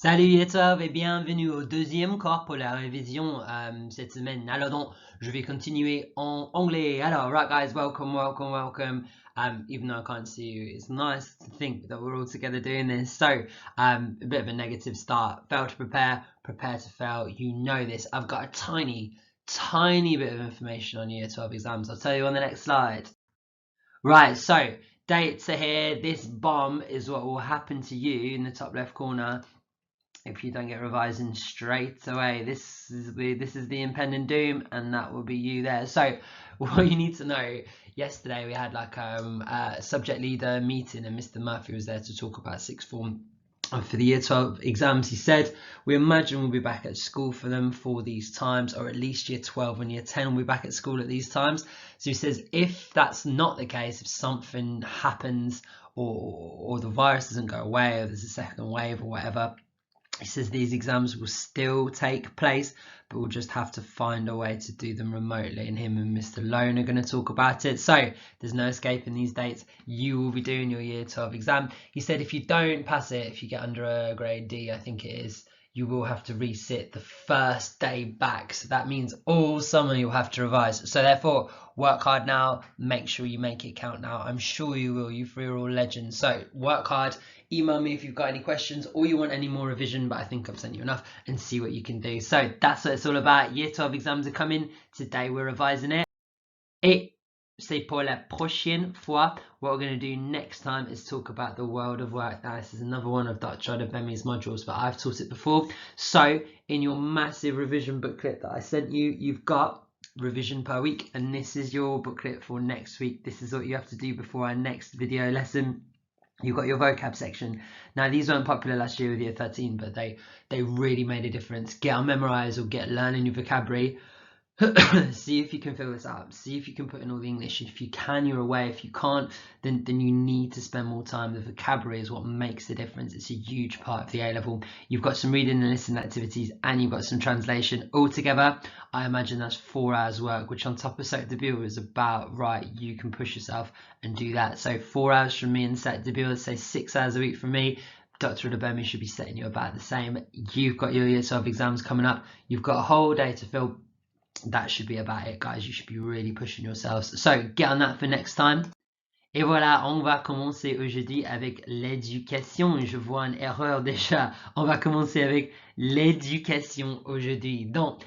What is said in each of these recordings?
Salut les 12 et bienvenue au deuxième cours pour la révision cette semaine. Alors donc, je vais continuer en anglais. Alors, right guys, welcome. Even though I can't see you, it's nice to think that we're all together doing this. So, a bit of a negative start. Fail to prepare, prepare to fail. You know this. I've got a tiny bit of information on year 12 exams. I'll tell you on the next slide. Right, so dates are here. This bomb is what will happen to you in the top left corner if you don't get revising straight away. This is the impending doom, and that will be you there. So what you need to know, yesterday we had like a subject leader meeting, and Mr. Murphy was there to talk about sixth form for the year 12 exams. He said we imagine we'll be back at school for them for these times, or at least year 12 and year 10 will be back at school at these times. So he says if that's not the case, if something happens or the virus doesn't go away, or there's a second wave or whatever, he says these exams will still take place, but we'll just have to find a way to do them remotely, and him and Mr. Lone are going to talk about it. So there's no escaping these dates. You will be doing your year 12 exam. He said if you don't pass it, if you get under a grade D, I think it is, you will have to resit the first day back. So that means all summer you'll have to revise. So therefore, work hard now, make sure you make it count now. I'm sure you will. You three are all legends. So work hard. Email me if you've got any questions or you want any more revision, but I think I've sent you enough, and see what you can do. So that's what it's all about. Year 12 exams are coming. Today we're revising it. Et c'est pour la prochaine fois. What we're going to do next time is talk about the world of work. Now, this is another one of Dr. Adebemi's modules, but I've taught it before. So in your massive revision booklet that I sent you, you've got revision per week, and this is your booklet for next week. This is what you have to do before our next video lesson. You've got your vocab section. Now, these weren't popular last year with year 13, but they really made a difference. Get on memorize or get learning your vocabulary. See if you can fill this up. See if you can put in all the English. If you can, you're away. If you can't, then you need to spend more time. The vocabulary is what makes the difference. It's a huge part of the A-level. You've got some reading and listening activities, and you've got some translation. Altogether, I imagine that's 4 hours work, which on top of Set Debut is about right. You can push yourself and do that. So 4 hours from me and Set Debut, say 6 hours a week from me. Dr. Adebemi should be setting you about the same. You've got your year 12 exams coming up. You've got a whole day to fill. That should be about it, guys. You should be really pushing yourselves. So get on that for next time. Et voilà, on va commencer aujourd'hui avec l'éducation. Je vois une erreur déjà. On va commencer avec l'éducation aujourd'hui. Donc,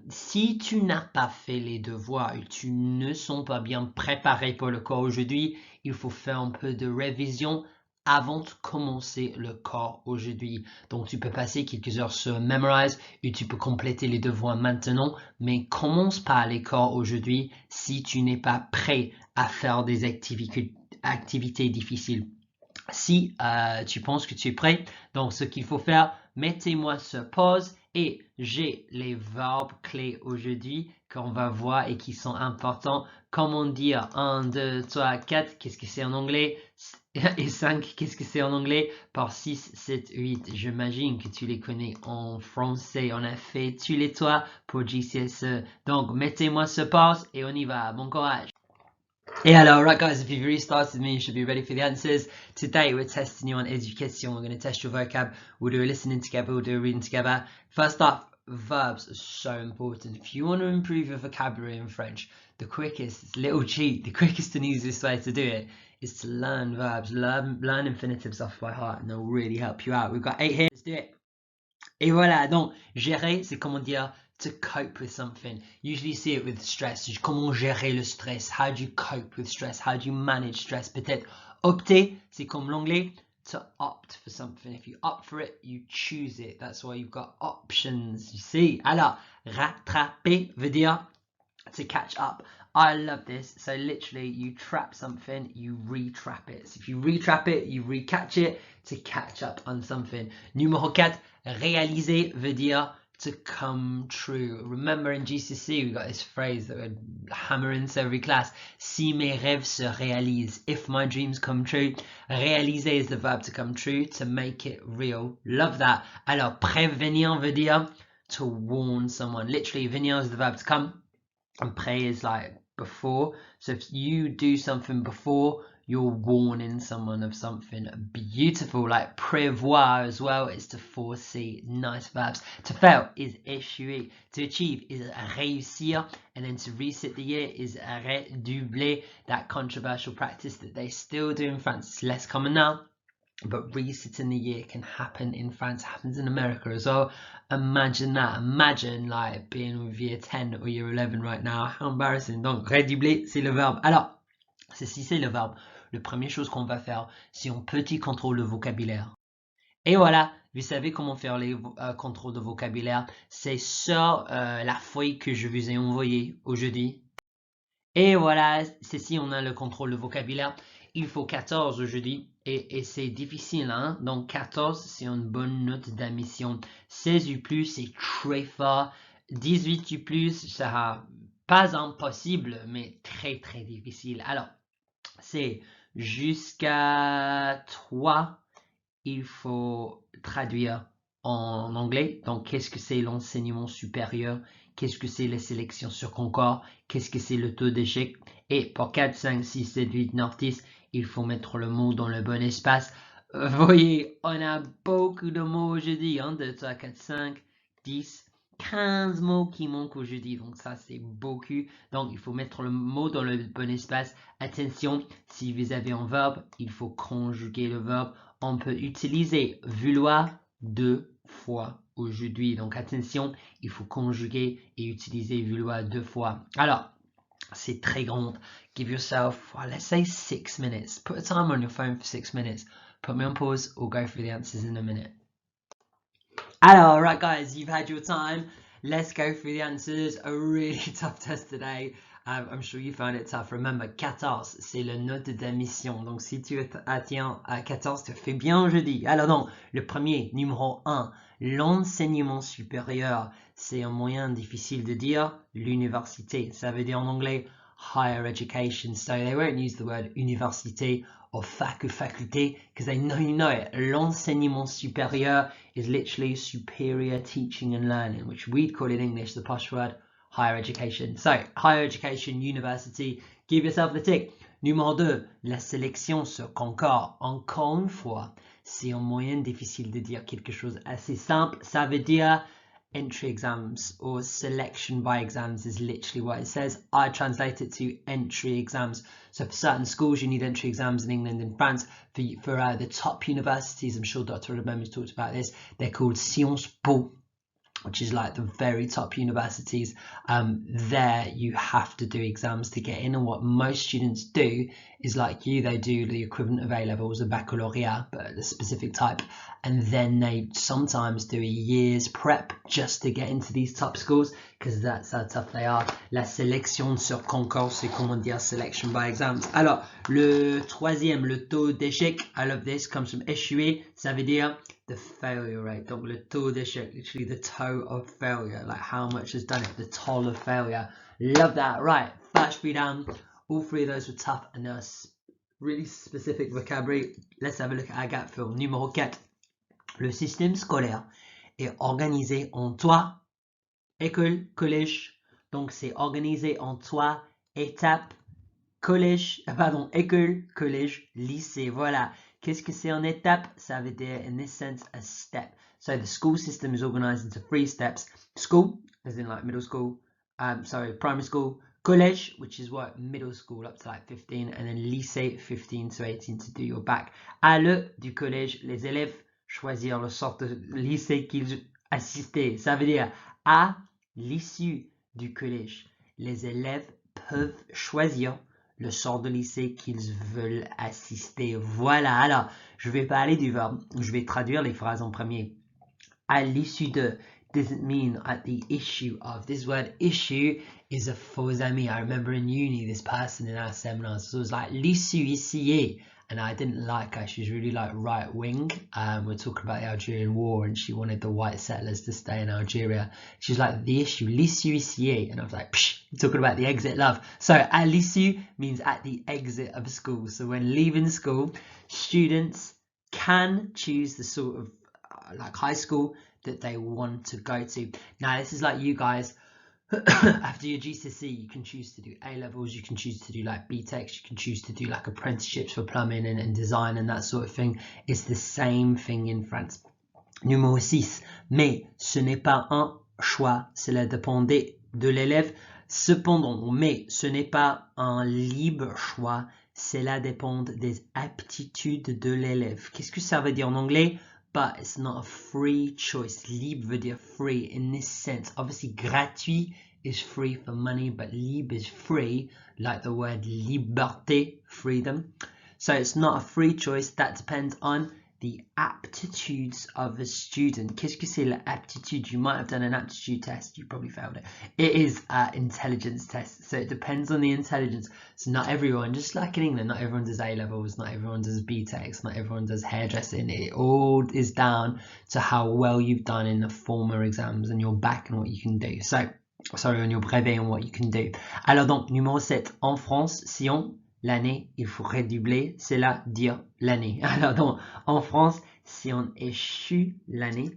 si tu n'as pas fait les devoirs et tu ne sont pas bien préparé pour le cours aujourd'hui, il faut faire un peu de révision avant de commencer le cours aujourd'hui. Donc tu peux passer quelques heures sur Memorize et tu peux compléter les devoirs maintenant, mais commence pas les cours aujourd'hui si tu n'es pas prêt à faire des activités difficiles. Si tu penses que tu es prêt, donc ce qu'il faut faire, mettez-moi sur pause, et j'ai les verbes clés aujourd'hui qu'on va voir et qui sont importants. Comment dire 1, 2, 3, 4, qu'est-ce que c'est en anglais? Et 5, qu'est-ce que c'est en anglais? Par 6, 7, 8, j'imagine que tu les connais en français. On a fait tous les toits pour GCSE. Donc, mettez-moi sur pause et on y va. Bon courage. Hey, hello, right guys, if you've restarted me, you should be ready for the answers. Today we're testing you on education. We're going to test your vocab. We'll do a listening together, we'll do a reading together. First up, verbs are so important. If you want to improve your vocabulary in French, the quickest, little cheat, the quickest and easiest way to do it is to learn verbs, learn infinitives off by heart, and they'll really help you out. We've got 8 here, let's do it. Et voilà, donc gérer, c'est comment dire to cope with something. Usually you see it with stress. Comment gérer le stress? How do you cope with stress? How do you manage stress? Peut-être opter, c'est comme l'anglais, to opt for something. If you opt for it, you choose it. That's why you've got options, you see. Alors, rattraper veut dire to catch up. I love this. So literally you trap something, you retrap it. So if you retrap it, you recatch it to catch up on something. Numéro 4, réaliser veut dire to come true. Remember in GCSE we got this phrase that we're hammering into every class. Si mes rêves se réalisent. If my dreams come true. Réaliser is the verb to come true, to make it real. Love that. Alors prévenir veut dire to warn someone. Literally venir is the verb to come, and pré is like before. So if you do something before, you're warning someone of something beautiful. Like prévoir as well is to foresee. Nice verbs. To fail is échouer. To achieve is réussir. And then to reset the year is redoubler. That controversial practice that they still do in France. It's less common now, but resetting the year can happen in France, happens in America as well. Imagine that. Imagine like being with year 10 or year 11 right now. How embarrassing. Donc redoubler, c'est le verbe. Alors, ceci c'est le verbe. La première chose qu'on va faire, c'est un petit contrôle de vocabulaire. Et voilà, vous savez comment faire les contrôles de vocabulaire. C'est sur la feuille que je vous ai envoyée aujourd'hui. Et voilà, ceci, on a le contrôle de vocabulaire. Il faut 14 aujourd'hui et c'est difficile, hein? Donc 14, c'est une bonne note d'admission. 16 ou plus, c'est très fort. 18 ou plus, ça sera pas impossible, mais très très difficile. Alors, c'est jusqu'à 3, il faut traduire en anglais. Donc, qu'est-ce que c'est l'enseignement supérieur? Qu'est-ce que c'est la sélection sur concours? Qu'est-ce que c'est le taux d'échec? Et pour 4, 5, 6, 7, 8, 9, 10, il faut mettre le mot dans le bon espace. Vous voyez, on a beaucoup de mots aujourd'hui. 1, 2, 3, 4, 5, 10, 15 mots qui manquent aujourd'hui. Donc ça, c'est beaucoup. Donc, il faut mettre le mot dans le bon espace. Attention, si vous avez un verbe, il faut conjuguer le verbe. On peut utiliser vouloir 2 fois aujourd'hui. Donc attention, il faut conjuguer et utiliser vouloir 2 fois. Alors, c'est très grand. Give yourself, well, let's say 6 minutes. Put a timer on your phone for 6 minutes. Put me on pause or go through the answers in a minute. Alors, right guys, you've had your time. Let's go through the answers. A really tough test today. I'm sure you found it tough. Remember, 14, c'est le note d'admission. Donc, si tu atteins à 14, tu fais bien aujourd'hui. Alors, non, le premier, numéro 1, l'enseignement supérieur. C'est un moyen difficile de dire l'université. Ça veut dire en anglais higher education. So they won't use the word université or fac ou faculté because they know you know it. L'enseignement supérieur is literally superior teaching and learning, which we'd call in English the posh word higher education. So, higher education, university, give yourself the tick. Numéro 2, la sélection sur concours. Encore une fois, c'est un moyen difficile de dire quelque chose assez simple. Ça veut dire entry exams or selection by exams is literally what it says. I translate it to entry exams. So for certain schools, you need entry exams in England and France. For the top universities, I'm sure Dr. Rebem talked about this, they're called Sciences Po, which is like the very top universities. There you have to do exams to get in, and what most students do is like you, they do the equivalent of A-levels, a baccalaureate, but a specific type, and then they sometimes do a year's prep just to get into these top schools, because that's how tough they are. La sélection sur concours, c'est comment dire selection by exams. Alors, le troisième, le taux d'échec, I love this, comes from échouer, ça veut dire the failure rate. Donc le taux d'échec, literally the toe of failure, like how much has done it, the toll of failure. Love that. Right, first three down. All three of those were tough and they're really specific vocabulary. Let's have a look at our gap fill. Numéro 4. Le système scolaire est organisé en 3 écoles, collèges. Donc c'est organisé en 3 étapes. Collège, pardon, école, collège, lycée. Voilà. Qu'est-ce que c'est en étape? Ça veut dire, in this sense, a step. So the school system is organized into 3 steps. School, as in like middle school, primary school. Collège, which is what, middle school up to like 15. And then lycée, 15 to 18 to do your bac. À le du collège, les élèves choisir le sort de lycée qu'ils assistaient. Ça veut dire, à l'issue du collège, les élèves peuvent choisir le sort de lycée qu'ils veulent assister. Voilà, alors, je vais parler du verbe. Je vais traduire les phrases en premier. À l'issue de doesn't mean at the issue of. This word issue is a faux ami. I remember in uni, this person in our seminars, so it was like l'issue ici. And I didn't like her. She was really like right wing. We're talking about the Algerian war and she wanted the white settlers to stay in Algeria. She was like, the issue, l'issue ici. And I was like, psh, you're talking about the exit, love. So à l'issue means at the exit of school. So when leaving school, students can choose the sort of like high school that they want to go to. Now, this is like you guys. After your GCSE, you can choose to do A-levels, you can choose to do like BTECs, you can choose to do like apprenticeships for plumbing and design and that sort of thing. It's the same thing in France. Numéro 6. Mais ce n'est pas un choix, cela dépendait de l'élève. Cependant, mais ce n'est pas un libre choix, cela dépend des aptitudes de l'élève. Qu'est-ce que ça veut dire en anglais? But it's not a free choice. Libre veut dire free in this sense. Obviously, gratuit is free for money, but libre is free, like the word liberté, freedom. So it's not a free choice. That depends on the aptitudes of a student. Qu'est-ce que c'est l'aptitude? You might have done an aptitude test. You probably failed it. It is an intelligence test. So it depends on the intelligence. So not everyone, just like in England, not everyone does A-levels, not everyone does BTECs, not everyone does hairdressing. It all is down to how well you've done in the former exams and your bac and what you can do. So, sorry, on your brevet and what you can do. Alors donc, numéro 7. En France, si on l'année, il faut redoubler, cela dire l'année. Alors donc, en France, si on échoue l'année,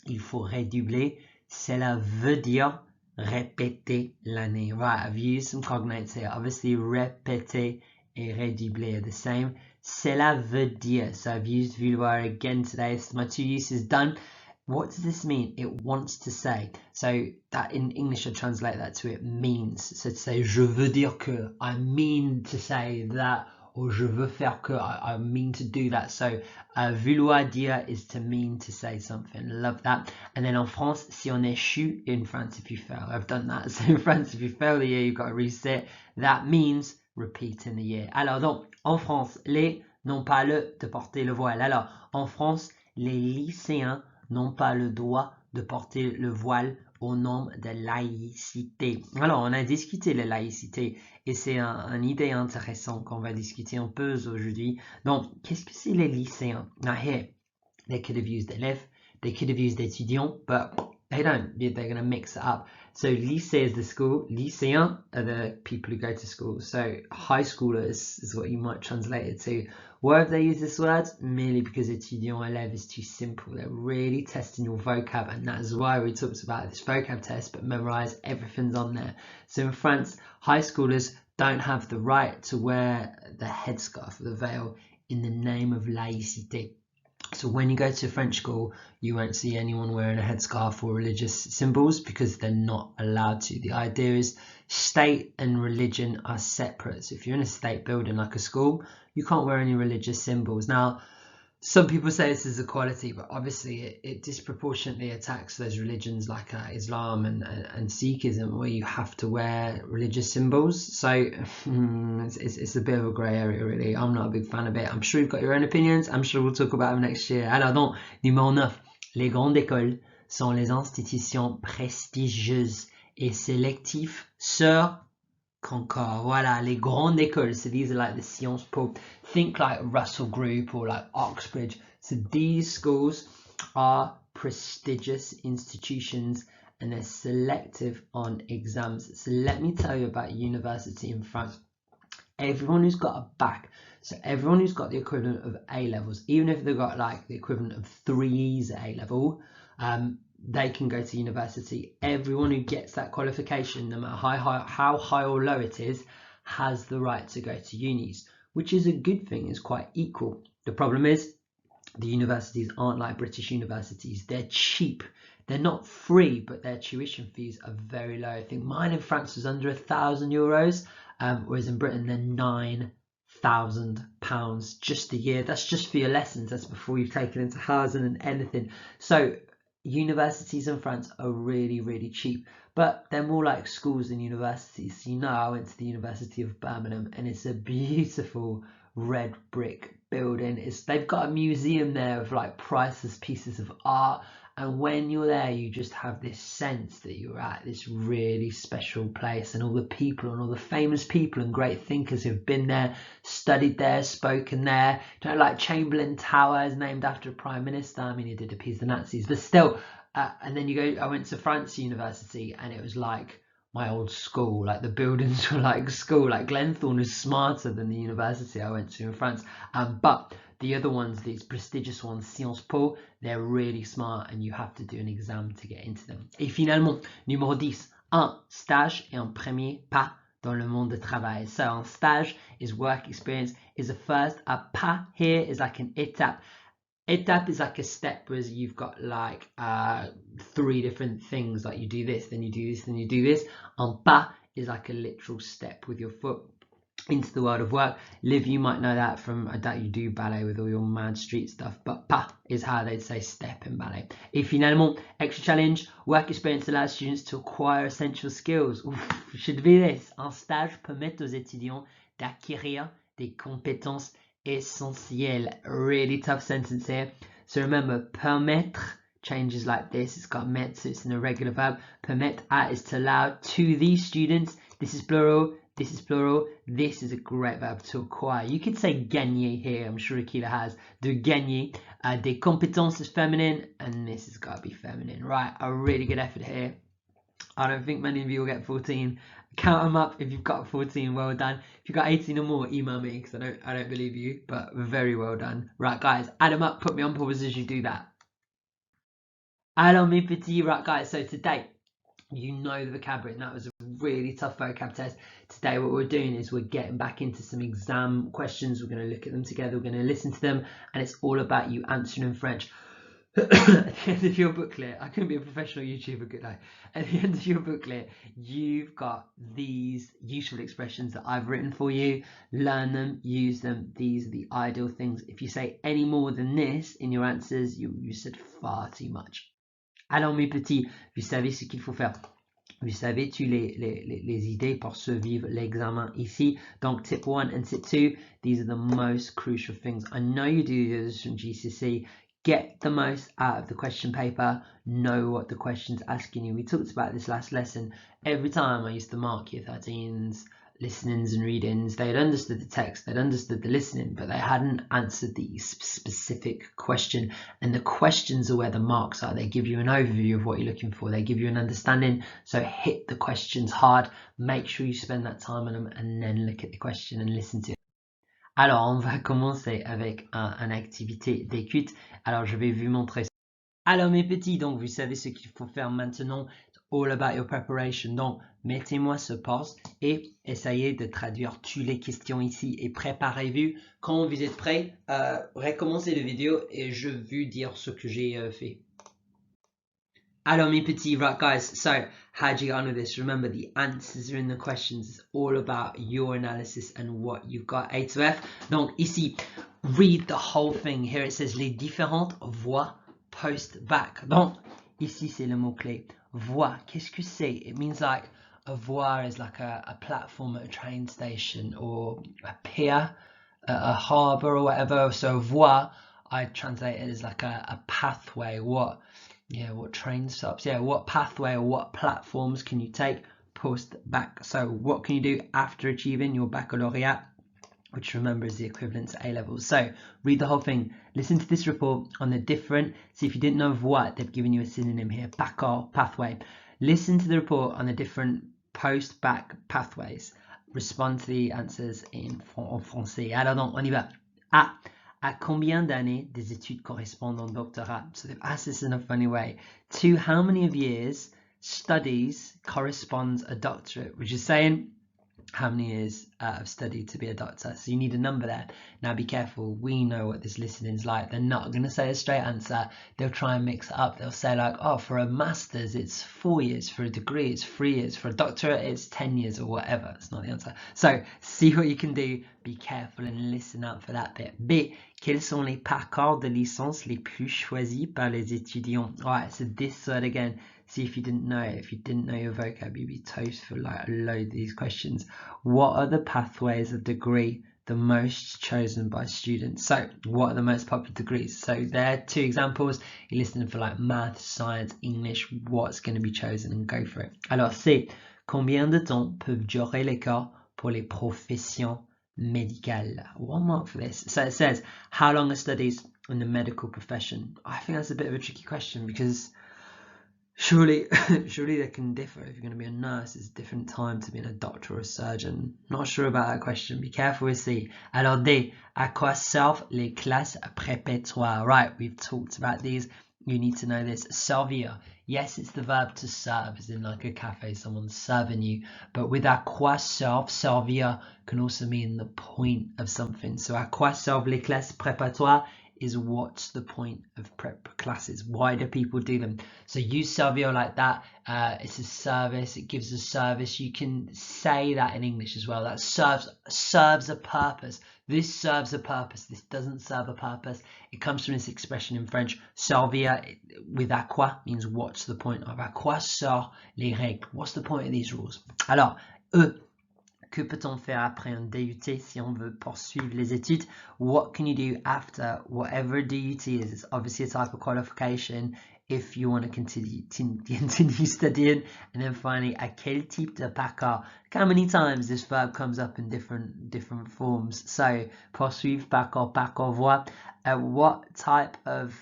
il faut redoubler, cela veut dire répéter l'année. Right, I've used some cognates here. Obviously, répéter et redoubler are the same. Cela veut dire. So I've used vouloir again today. So my 2 uses done. What does this mean? It wants to say. So that in English, I translate that to it means. So to say, je veux dire que, I mean to say that, or je veux faire que, I mean to do that. So vouloir dire is to mean to say something. Love that. And then en France, si on échoue, in France if you fail. I've done that. So in France, if you fail the year, you've got to reset. That means repeat in the year. Alors donc, en France, les n'ont pas le de porter le voile. Alors, en France, les lycéens n'ont pas le droit de porter le voile au nom de laïcité. Alors, on a discuté la laïcité et c'est une idée intéressante qu'on va discuter un peu aujourd'hui. Donc, qu'est-ce que c'est les lycéens? Now here, they could have used élèves, they could have used étudiants, but they don't. They're going to mix it up. So lycée is the school, lycéens are the people who go to school. So high schoolers is what you might translate it to. Why have they used this word? Merely because étudiant, élève is too simple. They're really testing your vocab, and that is why we talked about this vocab test, but memorize, everything's on there. So in France, high schoolers don't have the right to wear the headscarf, the veil, in the name of laïcité. So when you go to French school, you won't see anyone wearing a headscarf or religious symbols because they're not allowed to. The idea is state and religion are separate. So if you're in a state building like a school, you can't wear any religious symbols. Now, some people say this is equality, but obviously it disproportionately attacks those religions like Islam and Sikhism, where you have to wear religious symbols. So it's a bit of a grey area, really. I'm not a big fan of it. I'm sure you've got your own opinions. I'm sure we'll talk about them next year. Alors donc, numéro 9. Les grandes écoles sont les institutions prestigieuses et sélectives sur Concord. Voilà, les grandes écoles. So these are like the Sciences Po. Think like Russell Group or like Oxbridge. So these schools are prestigious institutions and they're selective on exams. So let me tell you about university in France. Everyone who's got a bac, so everyone who's got the equivalent of A-levels, even if they've got like the equivalent of 3Es at A-level, they can go to university. Everyone who gets that qualification, no matter how high or low it is, has the right to go to unis, which is a good thing. It's quite equal. The problem is the universities aren't like British universities. They're cheap. They're not free, but their tuition fees are very low. I think mine in France was under €1,000, whereas in Britain they're £9,000 just a year. That's just for your lessons. That's before you've taken into housing and anything. So universities in France are really, really cheap, but they're more like schools than universities. So, you know, I went to the University of Birmingham and it's a beautiful red brick building. They've got a museum there of like priceless pieces of art, and when you're there you just have this sense that you're at this really special place, and all the people and all the famous people and great thinkers who've been there, studied there, spoken there. You know, like Chamberlain Tower is named after a prime minister. I mean, he did appease the Nazis, but still. And then I went to France University and it was like my old school. Like the buildings were like school. Like Glenthorne was smarter than the university I went to in France. But the other ones, these prestigious ones, Sciences Po, they're really smart and you have to do an exam to get into them. Et finalement, numéro 10, Un stage et un premier pas dans le monde du travail. So un stage is work experience, is a first. A pas here is like an étape. Étape is like a step, whereas you've got like 3 different things, like you do this, then you do this, then you do this. Un pas is like a literal step with your foot into the world of work. Liv, you might know that from that you do ballet with all your mad street stuff, but pas is how they'd say step in ballet. Et finalement, extra challenge, work experience allows students to acquire essential skills. Oof, should be this. Un stage permet aux étudiants d'acquérir des compétences essentielles. Really tough sentence here. So remember, permettre changes like this. It's got met, so it's an irregular verb. Permettre is to allow to these students. This is plural. This is plural. This is a great verb to acquire. You could say gagner here. I'm sure Akila has. De gagner. Des compétences is feminine, and this has got to be feminine. Right, a really good effort here. I don't think many of you will get 14. Count them up if you've got 14. Well done. If you've got 18 or more, email me because I don't believe you. But very well done. Right, guys, add them up. Put me on pause as you do that. Alors mes petits, right, guys. So today, you know the vocabulary, and that was a really tough vocab test. Today what we're doing is we're getting back into some exam questions. We're going to look at them together, we're going to listen to them, and it's all about you answering in French. At the end of your booklet, I couldn't be a professional YouTuber, could I? At the end of your booklet, you've got these useful expressions that I've written for you. Learn them, use them. These are the ideal things. If you say any more than this in your answers, you said far too much. Alors mes petits, vous savez ce qu'il faut faire. Vous savez tous les idées pour survivre l'examen ici. Donc tip 1 and tip 2, these are the most crucial things. I know you do this from GCSE. Get the most out of the question paper. Know what the question's asking you. We talked about this last lesson. Every time I used to mark year 13s, listenings and readings, they had understood the text, they'd understood the listening, but they hadn't answered the specific question. And the questions are where the marks are. They give you an overview of what you're looking for. They give you an understanding. So hit the questions hard. Make sure you spend that time on them and then look at the question and listen to it. Alors, on va commencer avec une activité d'écoute. Alors, je vais vous montrer. Alors, mes petits, donc, vous savez ce qu'il faut faire maintenant. It's all about your preparation. Donc, mettez-moi ce pause et essayez de traduire toutes les questions ici et préparez-vous. Quand vous êtes prêts, recommencez la vidéo et je vais vous dire ce que j'ai fait. Alors mes petits, right guys, so how'd you get on with this? Remember, the answers are in the questions. It's all about your analysis and what you've got A to F. Donc ici, read the whole thing. Here it says les différentes voies post-bac. Donc ici c'est le mot-clé. Voie, qu'est-ce que c'est? It means like a voie is like a platform at a train station or a pier, a harbour or whatever. So voie, I translate it as like a pathway. What train stops? Yeah, what pathway or what platforms can you take post-bac? So what can you do after achieving your baccalaureate, which remember is the equivalent to A-levels. So read the whole thing. Listen to this report on the different, see if you didn't know what, they've given you a synonym here, bac, pathway. Listen to the report on the different post-bac pathways. Respond to the answers en français. Alors donc, on y va. A. À combien d'années des études correspondent au doctorat? So they've asked this in a funny way. To how many of years studies corresponds a doctorate, which is saying how many years of study to be a doctor. So you need a number there. Now be careful, we know what this listening is like. They're not going to say a straight answer. They'll try and mix it up. They'll say like, oh, for a master's it's 4 years, for a degree it's 3 years, for a doctorate it's 10 years or whatever. It's not the answer. So see what you can do. Be careful and listen up for that bit. B. Quels sont les parcours de licence les plus choisis par les étudiants? Alright, so this word again. See if you didn't know it. If you didn't know your vocab, you'd be toast for like a load of these questions. What are the pathways of degree the most chosen by students? So what are the most popular degrees? So there are 2 examples. You're listening for like math, science, English, what's going to be chosen, and go for it. Alors c'est combien de temps peuvent durer les cours pour les professions médicales? 1 mark for this. So it says how long are studies in the medical profession? I think that's a bit of a tricky question because surely they can differ. If you're going to be a nurse, it's a different time to being a doctor or a surgeon. Not sure about that question. Be careful with C. Alors D. À quoi servent les classes préparatoires? Right, we've talked about these. You need to know this. Servir. Yes, it's the verb to serve, as in like a cafe, someone's serving you. But with à quoi serve, servir can also mean the point of something. So à quoi servent les classes préparatoires is what's the point of prep classes? Why do people do them? So use servir like that. It's a service. It gives a service. You can say that in English as well. That serves a purpose. This serves a purpose. This doesn't serve a purpose. It comes from this expression in French. Servir with à quoi means what's the point of. À quoi servent les règles? What's the point of these rules? Alors, que peut-on faire après un DUT si on veut poursuivre les études? What can you do after whatever a DUT is? It's obviously a type of qualification if you want to continue studying. And then finally, à quel type de parcours? How many times this verb comes up in different forms? So, poursuivre, parcours, parcours voie. What type of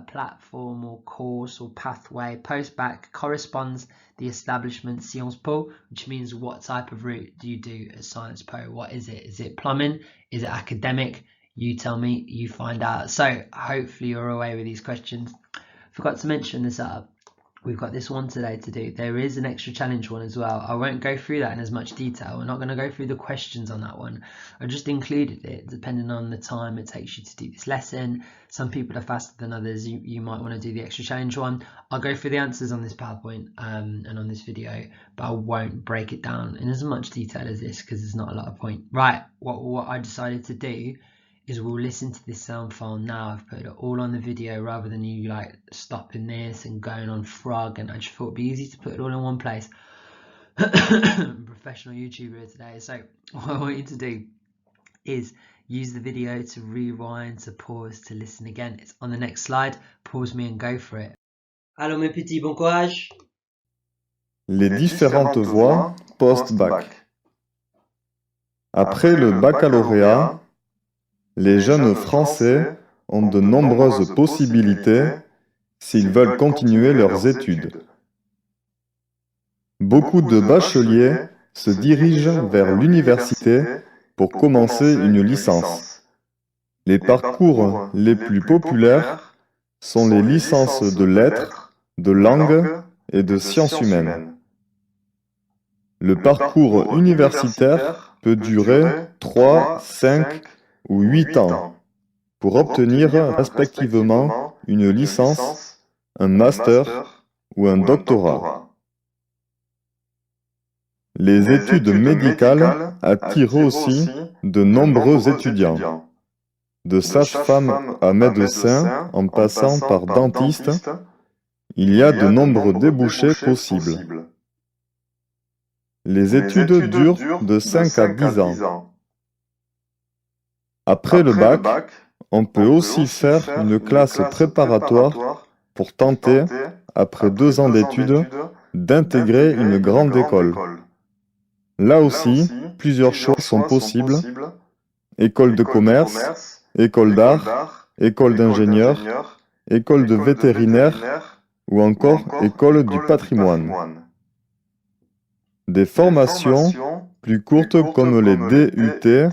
platform or course or pathway post-bac corresponds the establishment Sciences Po, which means what type of route do you do at Sciences Po? What is it? Is it plumbing? Is it academic? You tell me, you find out. So hopefully you're away with these questions. Forgot to mention this up. We've got this one today to do. There is an extra challenge one as well. I won't go through that in as much detail. We're not going to go through the questions on that one. I just included it depending on the time it takes you to do this lesson. Some people are faster than others. You might want to do the extra challenge one. I'll go through the answers on this PowerPoint and on this video, but I won't break it down in as much detail as this because there's not a lot of point. Right, what I decided to do is we'll listen to this sound file now. I've put it all on the video rather than you like stopping this and going on frog, and I just thought it'd be easy to put it all in one place. Professional YouTuber today. So what I want you to do is use the video to rewind, to pause, to listen again. It's on the next slide. Pause me and go for it. Alors mes petits, bon courage. Les différentes voies post-bac. Après le baccalauréat, les jeunes Français ont de nombreuses possibilités s'ils veulent continuer leurs études. Beaucoup de bacheliers se dirigent vers l'université pour commencer une licence. Les parcours les plus populaires sont les licences de lettres, de langues et de sciences humaines. Le parcours universitaire peut durer 3, 5 ou 8 ans pour obtenir respectivement une licence, un master ou un doctorat. Les études médicales attirent aussi de nombreux étudiants. De sage-femme à médecin en passant par dentiste, il y a de nombreux débouchés possibles. Les études durent de 5 à 10 ans. Après le bac, on peut aussi faire une classe préparatoire pour tenter, après 2 ans d'études, d'intégrer une grande école. Là aussi, plusieurs choix sont possibles. École de commerce, école d'art, école d'ingénieur, école de vétérinaire ou encore école du patrimoine. Des formations plus courtes comme les DUT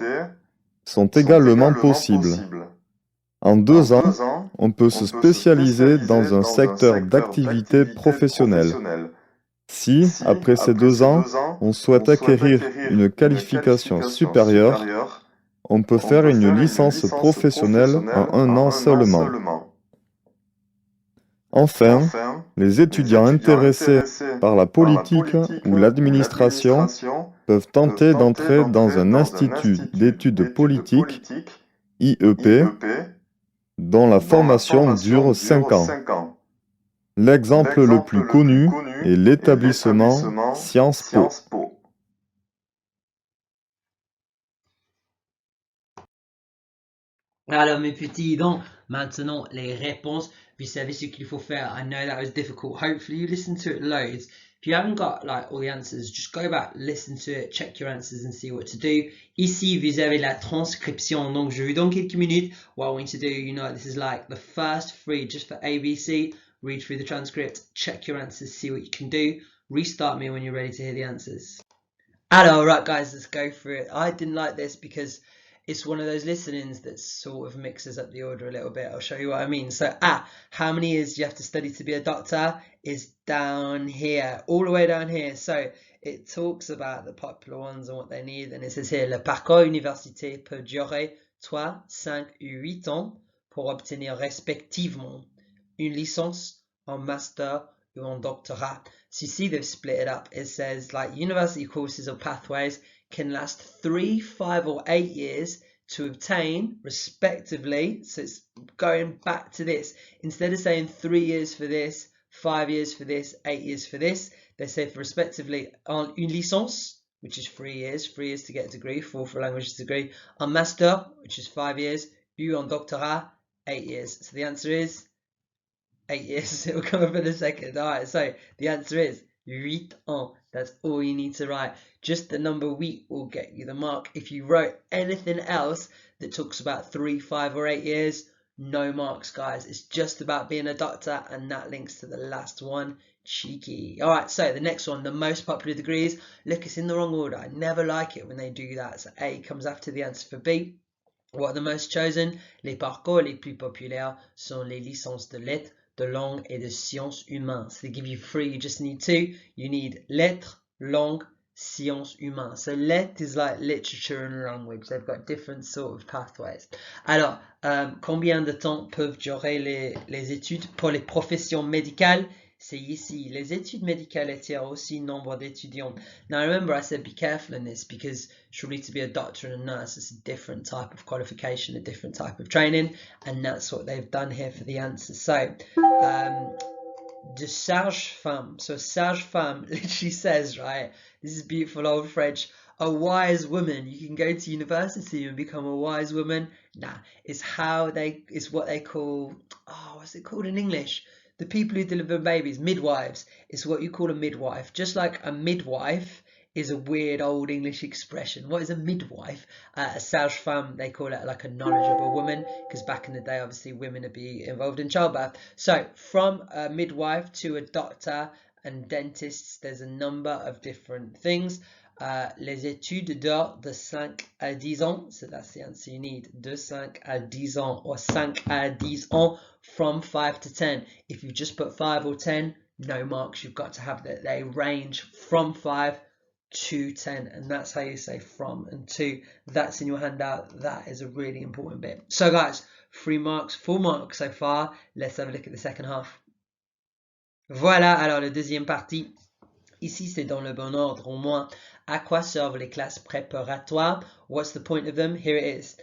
sont également possibles. En 2 ans, on peut se spécialiser dans un secteur d'activité professionnelle. Si, après ces 2 ans, on souhaite acquérir une qualification supérieure, on peut faire une licence professionnelle en 1 an seulement. Enfin, les étudiants intéressés par la politique ou l'administration peuvent tenter d'entrer dans un institut d'études politiques, IEP, dont la formation dure 5 ans. L'exemple le plus connu est l'établissement Sciences Po. Alors mes petits, donc maintenant les réponses. Vous savez ce qu'il faut faire. I know that was difficult. Hopefully you listen to it loads. If you haven't got like all the answers, just go back, listen to it, check your answers and see what to do. Ici, vous avez la transcription. Donc je vous donne quelques minutes. What I want you to do, you know, this is like the first 3 just for ABC. Read through the transcript, check your answers, see what you can do. Restart me when you're ready to hear the answers. Alors, right guys, let's go through it. I didn't like this because it's one of those listenings that sort of mixes up the order a little bit. I'll show you what I mean. So, how many years do you have to study to be a doctor is down here, all the way down here. So it talks about the popular ones and what they need. And it says here, le parcours université peut durer 3, 5 ou 8 ans pour obtenir respectivement une licence, un master ou un doctorat. So you see they've split it up. It says like university courses or pathways can last 3, 5 or 8 years to obtain respectively. So it's going back to this. Instead of saying 3 years for this, 5 years for this, 8 years for this, they say for respectively une licence, which is 3 years to get a degree, 4 for a language degree, un master, which is 5 years, ou un doctorat, 8 years. So the answer is 8 years. It will come up in a second. All right, so the answer is 8 ans. That's all you need to write. Just the number 8 will get you the mark. If you wrote anything else that talks about 3, 5 or 8 years, no marks, guys. It's just about being a doctor, and that links to the last one. Cheeky. All right, so the next one, the most popular degrees. Look, it's in the wrong order. I never like it when they do that. So A comes after the answer for B. What are the most chosen? Les parcours les plus populaires sont les licences de lettres, de langue et de sciences humaines. So they give you 3, you just need 2. You need lettres, langue, sciences humaines. So lettres is like literature and language. They've got different sort of pathways. Alors, combien de temps peuvent durer les études pour les professions médicales? C'est ici. Les études médicales attirent aussi nombre d'étudiants. Now remember I said be careful in this because surely to be a doctor and a nurse is a different type of qualification, a different type of training, and that's what they've done here for the answer. So de sage-femme. So sage-femme literally says, right, this is beautiful old French, a wise woman. You can go to university and become a wise woman. Nah, it's what they call, what's it called in English? The people who deliver babies, midwives, is what you call a midwife. Just like a midwife is a weird old English expression. What is a midwife? A sage-femme, they call it like a knowledgeable woman, because back in the day, obviously, women would be involved in childbirth. So from a midwife to a doctor and dentists, there's a number of different things. Les études durent de 5 à 10 ans. So that's the answer you need. De 5 à 10 ans or 5 à 10 ans from 5 to 10. If you just put 5 or 10, no marks. You've got to have that. They range from 5 to 10, and that's how you say from and to. That's in your handout. That is a really important bit. So guys, 3 marks, 4 marks so far. Let's have a look at the second half. Voilà, alors le deuxième partie. Ici, c'est dans le bon ordre au moins. À quoi servent les classes préparatoires? What's the point of them? Here it is.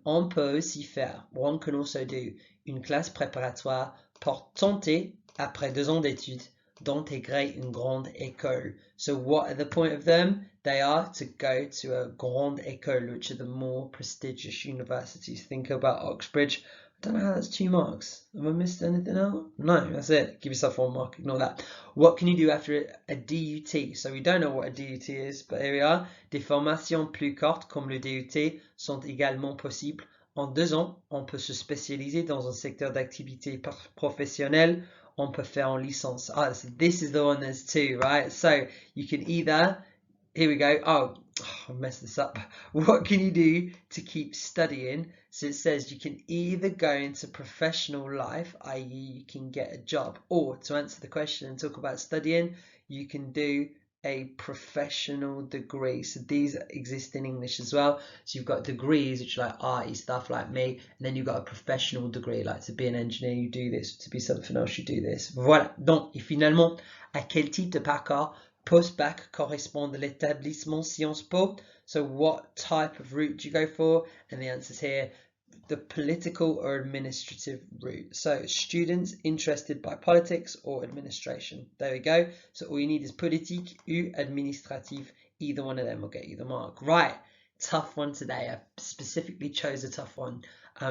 On peut aussi faire, one can also do, une classe préparatoire pour tenter, après 2 ans d'études, d'intégrer une grande école. So what are the point of them? They are to go to a grande école, which are the more prestigious universities. Think about Oxbridge. I don't know how that's 2 marks. Have I missed anything out? No, that's it. Give yourself 1 mark. Ignore that. What can you do after a DUT? So we don't know what a DUT is, but here we are. Des formations plus courtes comme le DUT sont également possibles. En 2 ans, on peut se spécialiser dans un secteur d'activité professionnelle. On peut faire en licence. So this is the one there's 2, right? So you can either, here we go. I messed this up. What can you do to keep studying? So it says you can either go into professional life, i.e. you can get a job, or to answer the question and talk about studying, you can do a professional degree. So these exist in English as well. So you've got degrees, which are like arty stuff like me, and then you've got a professional degree, like to be an engineer, you do this, to be something else, you do this. Voilà. Donc, et finalement, à quel type de parcours post-bac correspond l'établissement Sciences Po? So what type of route do you go for? And the answer's here, the political or administrative route. So students interested by politics or administration. There we go. So all you need is politique ou administratif. Either one of them will get you the mark. Right. Tough one today. I specifically chose a tough one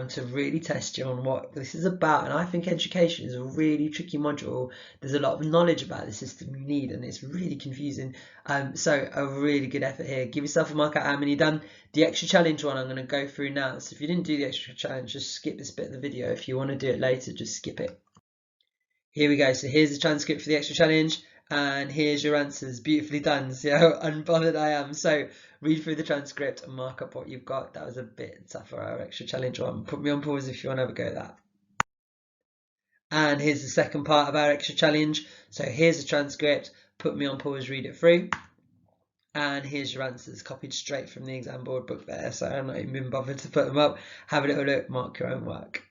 to really test you on what this is about. And I think education is a really tricky module. There's a lot of knowledge about the system you need, and it's really confusing. So a really good effort here. Give yourself a mark at how many done. The extra challenge one I'm going to go through now. So if you didn't do the extra challenge, just skip this bit of the video. If you want to do it later, just skip it. Here we go. So here's the transcript for the extra challenge. And here's your answers. Beautifully done. See how unbothered I am. So read through the transcript and mark up what you've got. That was a bit tougher, our extra challenge one. Put me on pause if you want to have a go at that. And here's the second part of our extra challenge. So here's the transcript. Put me on pause, read it through. And here's your answers, copied straight from the exam board book there. So I'm not even been bothered to put them up. Have a little look, mark your own work.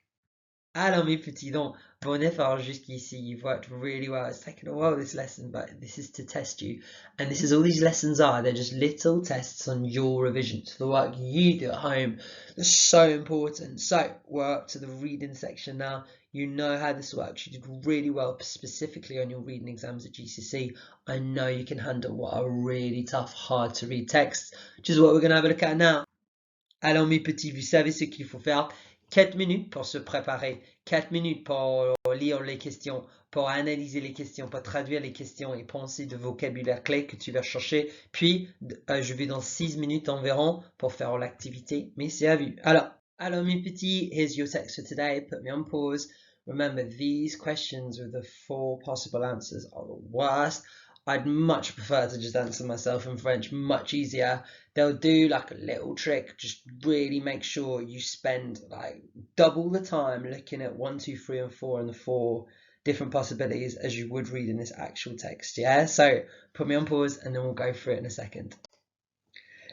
Alors mes petits dons, bon effort jusqu'ici. You've worked really well. It's taken a while this lesson, but this is to test you. And this is all these lessons are. They're just little tests on your revision. So the work you do at home is so important. So we're up to the reading section now. You know how this works. You did really well, specifically on your reading exams at GCSE. I know you can handle what are really tough, hard to read texts, which is what we're going to have a look at now. Alors mes petits, vous savez ce qu'il faut faire. 4 minutes pour se préparer, 4 minutes pour lire les questions, pour analyser les questions, pour traduire les questions et penser de vocabulaire clé que tu vas chercher. Puis, je vais dans 6 minutes environ pour faire l'activité, mais c'est à vue. Alors mes petits, here's your text for today. Put me on pause. Remember, these questions with the 4 possible answers are the worst. I'd much prefer to just answer myself in French, much easier. They'll do like a little trick, just really make sure you spend like double the time looking at 1, 2, 3 and 4 and the 4 different possibilities as you would read in this actual text, yeah? So put me on pause and then we'll go through it in a second.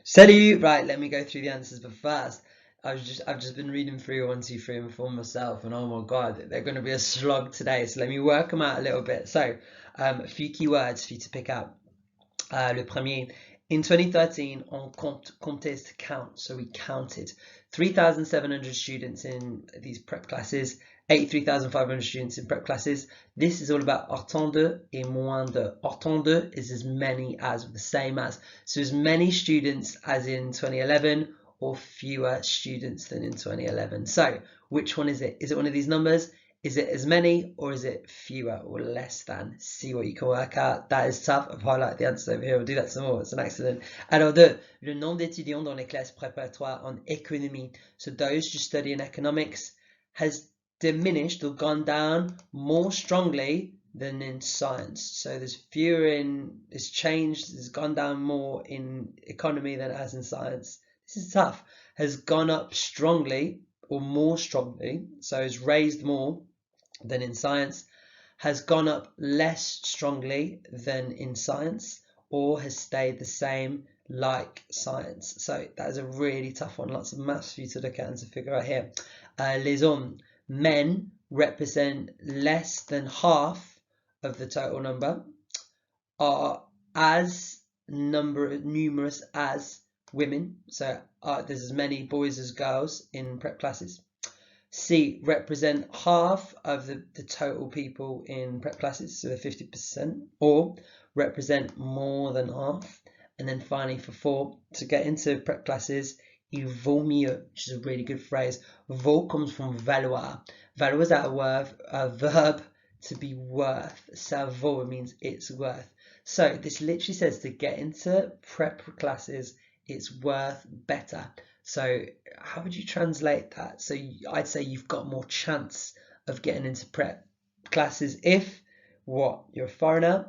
Salut! Right, let me go through the answers, but first, I've just been reading through 1, 2, 3 and 4 myself, and oh my god, they're going to be a slog today, so let me work them out a little bit. So, a few keywords for you to pick up. Le premier, in 2013, on comptait to count, so we counted 3,700 students in these prep classes, 83,500 students in prep classes. This is all about autant de et moins de. Autant de is as many as, the same as. So as many students as in 2011 or fewer students than in 2011. So which one is it? Is it one of these numbers? Is it as many or is it fewer or less than? See what you can work out. That is tough. I've highlighted the answers over here. We'll do that some more. It's an accident. Alors deux, le nombre d'étudiants dans les classes préparatoires en économie. So those just studying economics has diminished or gone down more strongly than in science. So there's fewer in, it's changed, it's gone down more in economy than it has in science. This is tough. Has gone up strongly or more strongly, so is raised more than in science, has gone up less strongly than in science, or has stayed the same like science. So that is a really tough one. Lots of maths for you to look at and to figure out here. Les hommes, men represent less than half of the total number, are as numerous as women. So there's as many boys as girls in prep classes. C, represent half of the total people in prep classes, so they're 50%, or represent more than half. And then finally for 4, to get into prep classes, il vaut mieux, which is a really good phrase. Vaut comes from valoir. Valoir is a verb to be worth. Ça vaut means it's worth. So this literally says to get into prep classes, it's worth better. So how would you translate that? So I'd say you've got more chance of getting into prep classes if what? You're a foreigner,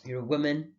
you're a woman,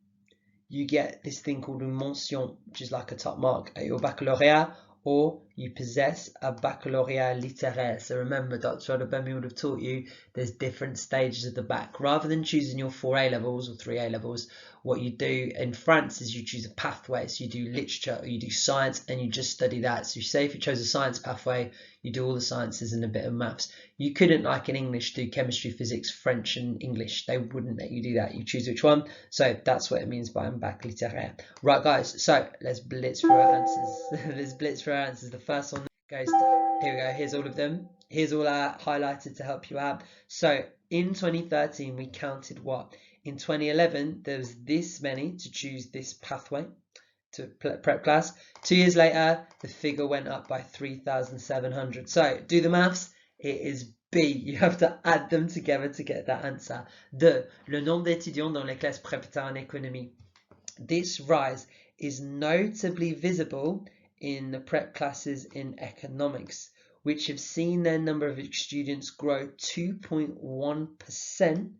you get this thing called une mention, which is like a top mark at your baccalaureate, or you possess a baccalaureate littéraire. So remember, Dr. Adebemi would have taught you there's different stages of the bac. Rather than choosing your 4 A levels or 3 A levels, what you do in France is you choose a pathway. So you do literature or you do science and you just study that. So you say if you chose a science pathway, you do all the sciences and a bit of maths. You couldn't, like in English, do chemistry, physics, French and English. They wouldn't let you do that. You choose which one. So that's what it means by un bac littéraire. Right, guys, so let's blitz through our answers. Let's blitz through our answers. The first one goes to, here we go, here's all of them. Here's all highlighted to help you out. So in 2013, we counted what? In 2011, there was this many to choose this pathway to prep class. 2 years later, the figure went up by 3,700. So do the maths. It is B. You have to add them together to get that answer. Le nombre d'étudiants dans les classes préparatoires en économie. This rise is notably visible in the prep classes in economics, which have seen their number of students grow 2.1%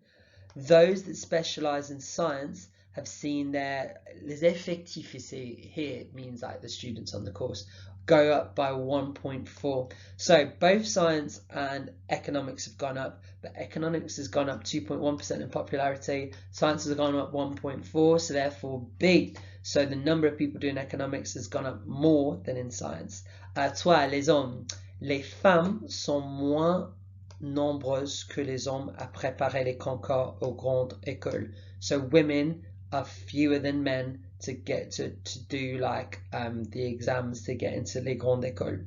Those that specialize in science have seen les effectifs ici, here it means like the students on the course, go up by 1.4. So both science and economics have gone up, but economics has gone up 2.1% in popularity, science has gone up 1.4, so therefore B. So the number of people doing economics has gone up more than in science. Toi, les hommes, les femmes sont moins nombreuses que les hommes à préparer les concours aux grandes écoles. So women are fewer than men to get to do like the exams to get into les grandes écoles.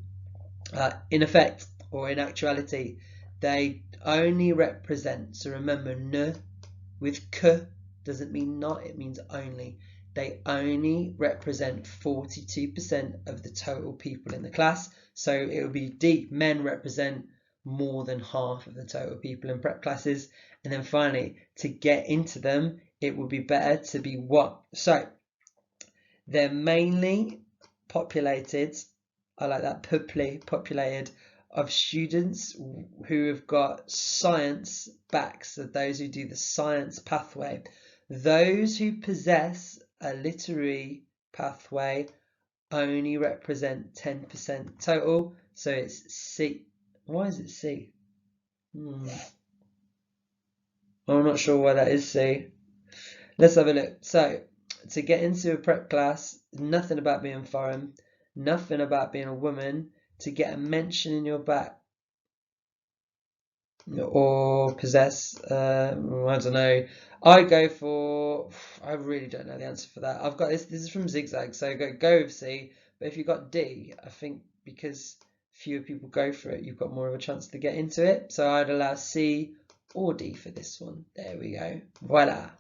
In effect, or in actuality, they only represent, so remember, ne with que doesn't mean not, it means only. They only represent 42% of the total people in the class. So it would be D, men represent more than half of the total people in prep classes. And then finally, to get into them, it would be better to be what? So they're mainly populated, I like that, populated, of students who have got science back, so those who do the science pathway. Those who possess a literary pathway only represent 10% total, so it's C. Why is it C? I'm not sure why that is C. Let's have a look. So to get into a prep class, nothing about being foreign, nothing about being a woman, to get a mention in your back or possess, I don't know. I go for, I really don't know the answer for that. I've got this is from Zigzag, so go with C. But if you got D, I think because fewer people go for it, you've got more of a chance to get into it. So I'd allow C or D for this one. There we go. Voila.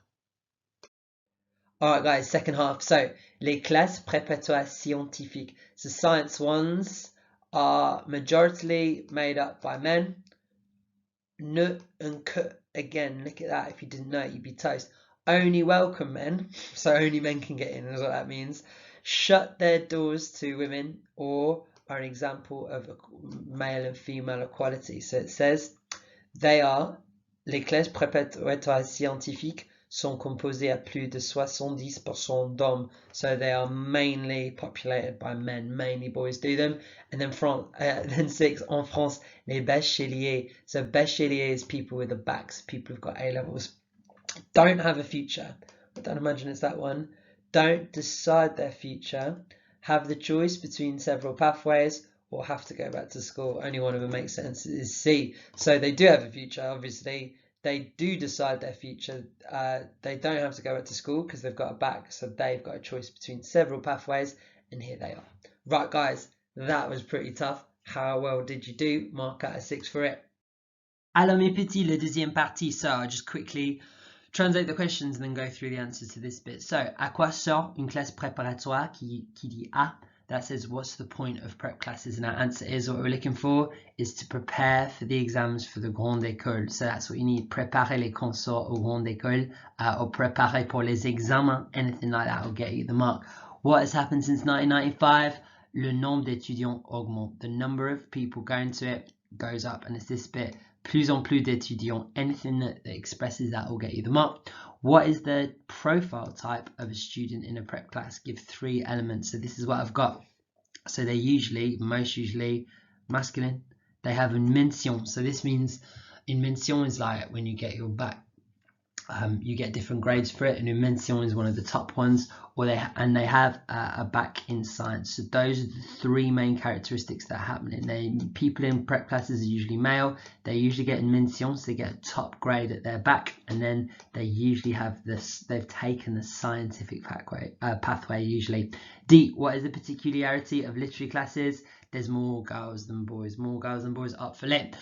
Alright guys, second half. So, les classes préparatoires scientifiques. So science ones are majority made up by men. Ne and que, again, look at that. If you didn't know it, you'd be toast. Only welcome men, so only men can get in, is what that means. Shut their doors to women, or are an example of male and female equality. So it says, they are, les classes préparatoires scientifiques sont composées à plus de 70% d'hommes. So they are mainly populated by men, mainly boys do them. And then then 6, en France, les bacheliers. So bachelier is people with the backs, people who've got A levels. Don't have a future. I don't imagine it's that one. Don't decide their future. Have the choice between several pathways, or have to go back to school. Only one of them makes sense, is C. So they do have a future, obviously. They do decide their future. They don't have to go back to school because they've got a back, so they've got a choice between several pathways, and here they are. Right guys, that was pretty tough. How well did you do? Mark out a 6 for it. Alors mes petits, la deuxième partie, so I'll just quickly translate the questions and then go through the answers to this bit. So, à quoi sort une classe préparatoire qui dit A? That says, what's the point of prep classes? And our answer is, what we're looking for is to prepare for the exams for the grande école. So that's what you need, préparer les consorts aux grandes écoles, or préparer pour les examens, anything like that will get you the mark. What has happened since 1995? Le nombre d'étudiants augmente. The number of people going to it goes up, and it's this bit, plus en plus d'étudiants, anything that expresses that will get you the mark. What is the profile type of a student in a prep class? Give 3 elements. So this is what I've got. So they're usually, most usually, masculine. They have une mention. So this means, une mention is like when you get your back. You get different grades for it, and une mention is one of the top ones, or they have a back in science. So those are the 3 main characteristics that are happening. People in prep classes are usually male. They usually get une mention, so they get a top grade at their back, and then they usually have this. They've taken the scientific pathway usually. D. What is the particularity of literary classes? There's more girls than boys. More girls than boys up for lit.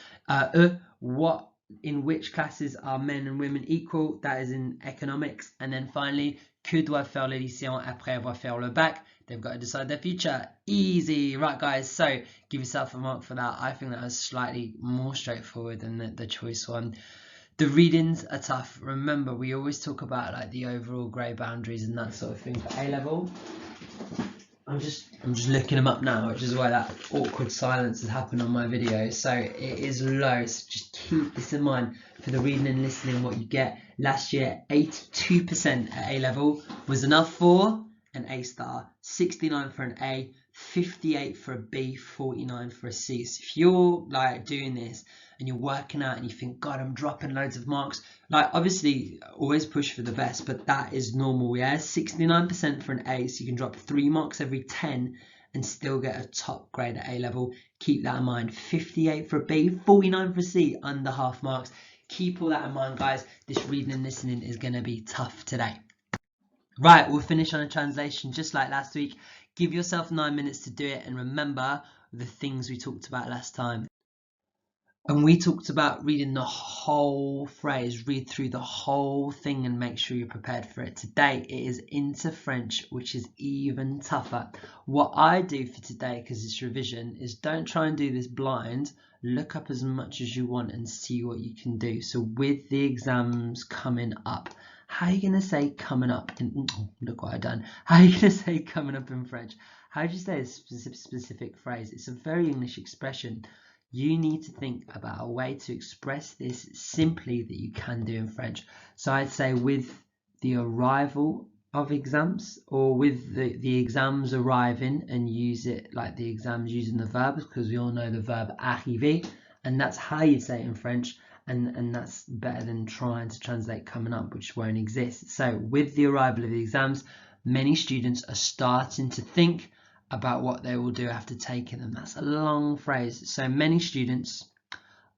In which classes are men and women equal? That is in economics. And then finally, que doivent faire les lycéens après avoir fait le bac? They've got to decide their future. Easy, right guys? So give yourself a mark for that. I think that was slightly more straightforward than the choice one. The readings are tough. Remember, we always talk about like the overall grade boundaries and that sort of thing for A level. I'm just looking them up now, which is why that awkward silence has happened on my video. So it is low, so just keep this in mind for the reading and listening. What you get last year, 82% at A level was enough for an A star, 69 for an A, 58 for a B, 49 for a C. So if you're like doing this and you're working out and you think, God, I'm dropping loads of marks, like obviously always push for the best, but that is normal. Yeah, 69% for an A, so you can drop 3 marks every 10 and still get a top grade at A level. Keep that in mind. 58 for a B, 49 for a C, under half marks. Keep all that in mind, guys. This reading and listening is going to be tough today. Right, we'll finish on a translation just like last week. Give yourself 9 minutes to do it, and remember the things we talked about last time. And we talked about reading the whole phrase, read through the whole thing and make sure you're prepared for it. Today it is into French, which is even tougher. What I do for today, because it's revision, is don't try and do this blind. Look up as much as you want and see what you can do. So with the exams coming up, how are you going to say coming up? Look what I've done. How are you going to say coming up in French? How do you say a specific phrase? It's a very English expression. You need to think about a way to express this simply that you can do in French. So I'd say with the arrival of exams, or with the exams arriving, and use it like the exams using the verbs, because we all know the verb arriver, and that's how you say it in French, and that's better than trying to translate coming up, which won't exist. So with the arrival of the exams, many students are starting to think about what they will do after taking them. That's a long phrase. So many students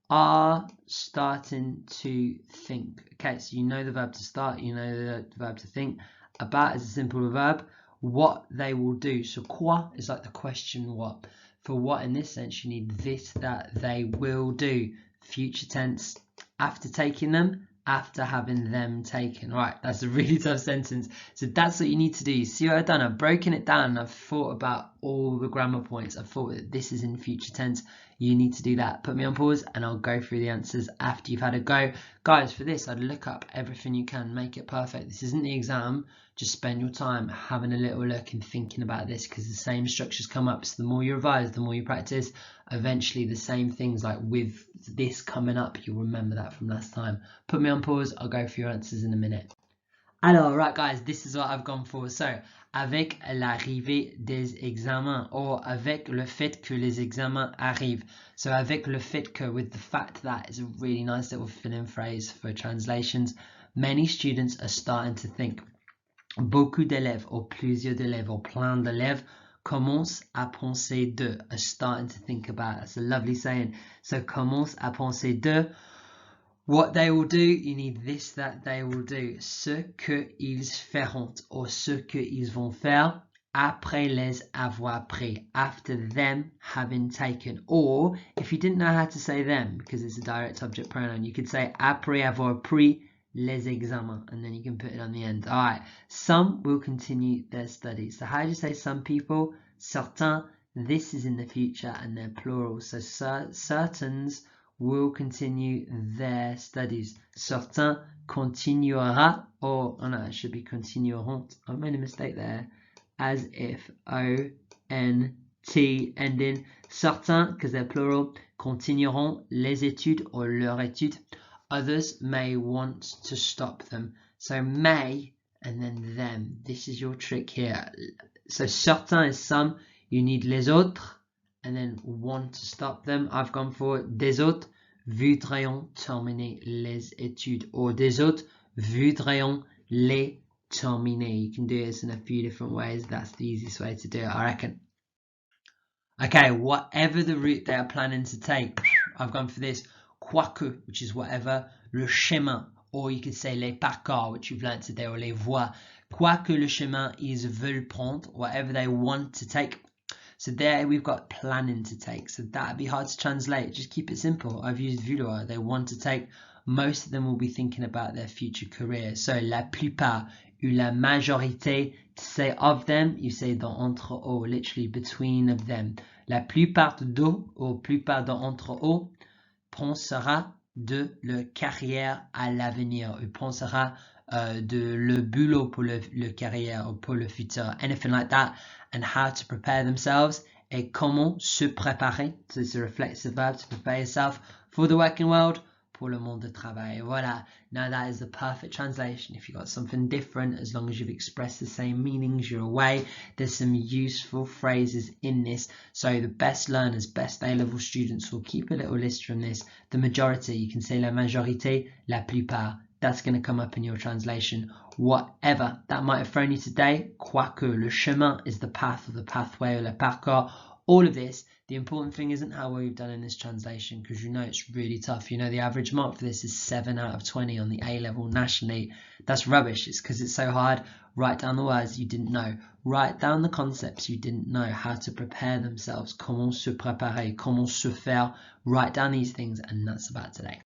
are starting to think. Okay, so you know the verb to start, you know the verb to think. About is a simple verb. What they will do. So quoi is like the question what. For what in this sense, you need this, that, they will do. Future tense, after taking them, after having them taken. Right, that's a really tough sentence. So that's what you need to do. You see what I've done? I've broken it down. I've thought about all the grammar points. I've thought that this is in future tense. You need to do that. Put me on pause and I'll go through the answers after you've had a go. Guys, for this, I'd look up everything you can. Make it perfect. This isn't the exam. Just spend your time having a little look and thinking about this, because the same structures come up. So the more you revise, the more you practice, eventually the same things, like with this coming up, you'll remember that from last time. Put me on pause. I'll go through your answers in a minute. Alors, right guys, this is what I've gone for. So, avec l'arrivée des examens, or avec le fait que les examens arrivent. So, avec le fait que, with the fact that, is a really nice little fill-in phrase for translations. Many students are starting to think. Beaucoup d'élèves, or plusieurs d'élèves, or plein d'élèves, commencent à penser de, are starting to think about. That's a lovely saying. So, commencent à penser de. What they will do, you need this, that, they will do. Ce qu'ils feront, or ce qu'ils vont faire, après les avoir pris, after them having taken. Or, if you didn't know how to say them, because it's a direct object pronoun, you could say après avoir pris les examens, and then you can put it on the end. All right, some will continue their studies. So how do you say some people? Certains, this is in the future, and they're plural. So certains will continue their studies. Certains continuera, or oh no, it should be continueront. I made a mistake there. As if O-N-T ending. Certains, because they're plural, continueront les études or leur étude. Others may want to stop them. So may and then them. This is your trick here. So certains is some. You need les autres and then want to stop them. I've gone for des autres voudraient terminer les études, or des autres voudraient les terminer. You can do this in a few different ways. That's the easiest way to do it, I reckon. Okay, whatever the route they are planning to take, I've gone for this. Quoique, which is whatever. Le chemin, or you could say les parcours, which you've learned today, or les voies. Quoique le chemin is veulent prendre, whatever they want to take. So there we've got planning to take. So that'd be hard to translate. Just keep it simple. I've used vouloir. They want to take. Most of them will be thinking about their future career. So la plupart, ou la majorité, to say of them, you say dans entre eux, literally between of them. La plupart d'eux, ou plupart d'entre eux, pensera de leur carrière à l'avenir, ou pensera de le boulot pour le carrière, or pour le futur, anything like that. and how to prepare themselves. Et comment se préparer. So it's a reflexive verb to prepare yourself for the working world, pour le monde de travail. Voilà. Now that is the perfect translation. If you've got something different, as long as you've expressed the same meanings, you're away. There's some useful phrases in this. So the best learners, best A-level students will keep a little list from this. The majority, you can say la majorité, la plupart. That's going to come up in your translation. Whatever that might have thrown you today, quoique, le chemin is the path or the pathway or le parcours. All of this, the important thing isn't how well you've done in this translation, because you know it's really tough. You know the average mark for this is 7 out of 20 on the A-level nationally. That's rubbish. It's because it's so hard. Write down the words you didn't know. Write down the concepts you didn't know, how to prepare themselves. Comment se préparer, comment se faire. Write down these things, and that's about today.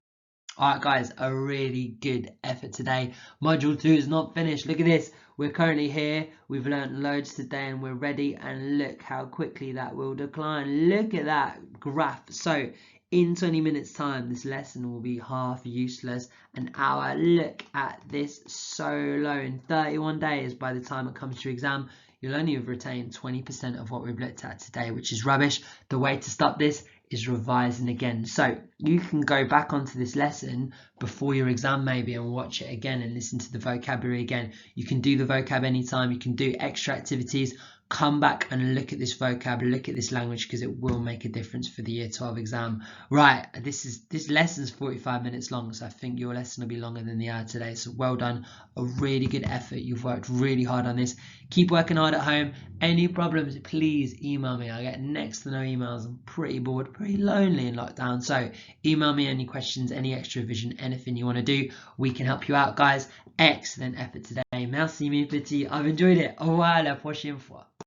Alright guys, a really good effort today. Module 2 is not finished. Look at this. We're currently here. We've learned loads today and we're ready. And look how quickly that will decline. Look at that graph. So in 20 minutes time, this lesson will be half useless. An hour. Look at this. So low. In 31 days, by the time it comes to exam, you'll only have retained 20% of what we've looked at today, which is rubbish. The way to stop this is revising again. So you can go back onto this lesson before your exam maybe and watch it again and listen to the vocabulary again. You can do the vocab anytime. You can do extra activities. Come back and look at this vocab, look at this language, because it will make a difference for the year 12 exam. Right, this lesson's 45 minutes long, so I think your lesson will be longer than the hour today. So well done, a really good effort. You've worked really hard on this. Keep working hard at home. Any problems, please email me. I get next to no emails. I'm pretty bored, pretty lonely in lockdown. So email me any questions, any extra revision, anything you want to do. We can help you out, guys. Excellent effort today. Merci mes petits. I've enjoyed it. Au revoir, la prochaine fois.